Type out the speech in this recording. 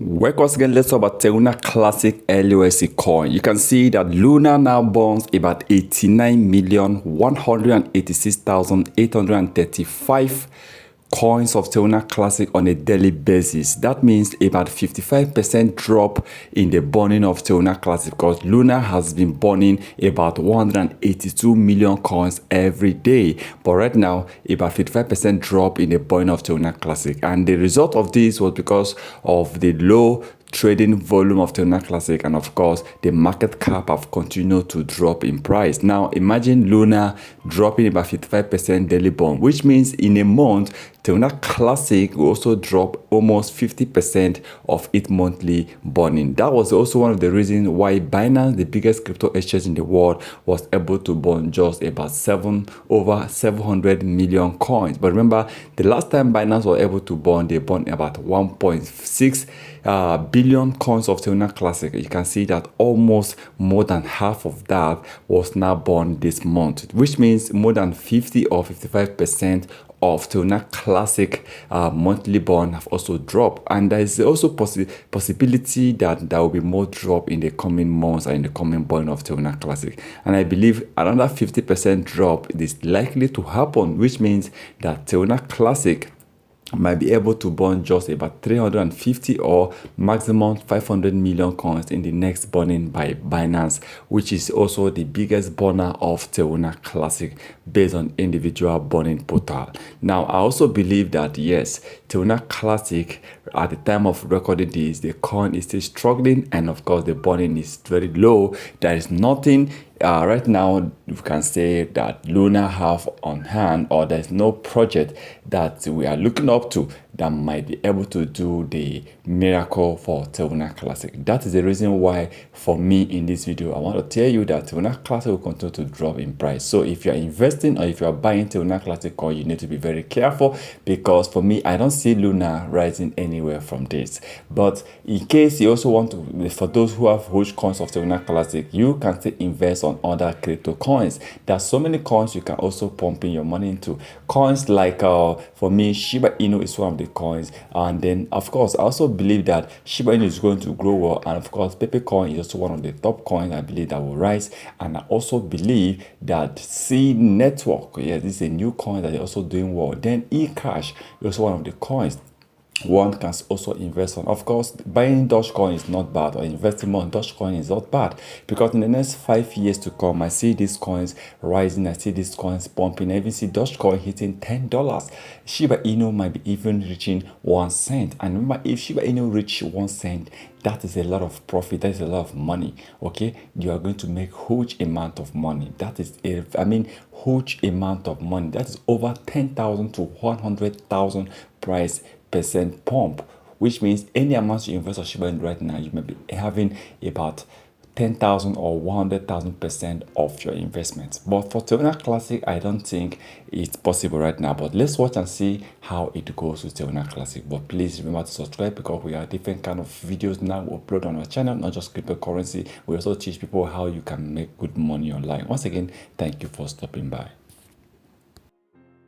Once again, let's talk about Terra Classic LUSD coin. You can see that Luna now burns about 89,186,835 coins of Terra Classic on a daily basis. That means about 55% drop in the burning of Terra Classic, because Luna has been burning about 182 million coins every day. But right now, about 55% drop in the burning of Terra Classic. And the result of this was because of the low trading volume of Terra Classic, and of course the market cap have continued to drop in price. Now imagine Luna dropping about 55% daily burn, which means in a month Terra Classic will also drop almost 50% of its monthly burning. That was also one of the reasons why Binance, the biggest crypto exchange in the world, was able to burn just about over 700 million coins. But remember, the last time Binance was able to burn, they burned about 1.6 billion coins of Terra Classic. You can see that almost more than half of that was now burned this month, which means more than 50 or 55% of Terra Classic monthly burn have also dropped. And there is also possibility that there will be more drop in the coming months and in the coming burn of Terra Classic. And I believe another 50% drop is likely to happen, which means that Terra Classic might be able to burn just about 350 or maximum 500 million coins in the next burning by Binance, which is also the biggest burner of Terra Classic based on individual burning portal. Now I also believe that yes, Terra Classic at the time of recording this, the coin is still struggling, and of course the burning is very low. There is nothing right now you can say that Luna have on hand, or there's no project that we are looking up to that might be able to do the miracle for Terra Classic. That is the reason why for me in this video I want to tell you that Terra Classic will continue to drop in price. So if you are investing or if you are buying Terra Classic coin, you need to be very careful, because for me I don't see Luna rising anywhere from this. But in case you also want to, for those who have huge coins of Terra Classic, you can still invest on other crypto coins. There's so many coins you can also pump in your money into. Coins like for me, Shiba Inu is one of the coins, and then of course I also believe that Shiba Inu is going to grow well, and of course Coin is also one of the top coins I believe that will rise. And I also believe that C Network, yeah, this is a new coin that is also doing well. Then eCash is also one of the coins one can also invest on. Of course, buying Dogecoin is not bad, or investing more in Dogecoin is not bad, because in the next 5 years to come, I see these coins rising, I see these coins pumping. I even see Dogecoin hitting $10. Shiba Inu might be even reaching 1 cent. And remember, if Shiba Inu reach 1 cent, that is a lot of profit, that is a lot of money. Okay, you are going to make huge amount of money. That is huge amount of money. That is over 10,000 to 100,000 price percent pump, which means any amount you invest on Shiba Inu right now, you may be having about 10,000 or 100,000% of your investments. But for Terra Classic, I don't think it's possible right now. But let's watch and see how it goes with Terra Classic. But please remember to subscribe, because we have different kind of videos now we upload on our channel, not just cryptocurrency. We also teach people how you can make good money online. Once again, thank you for stopping by.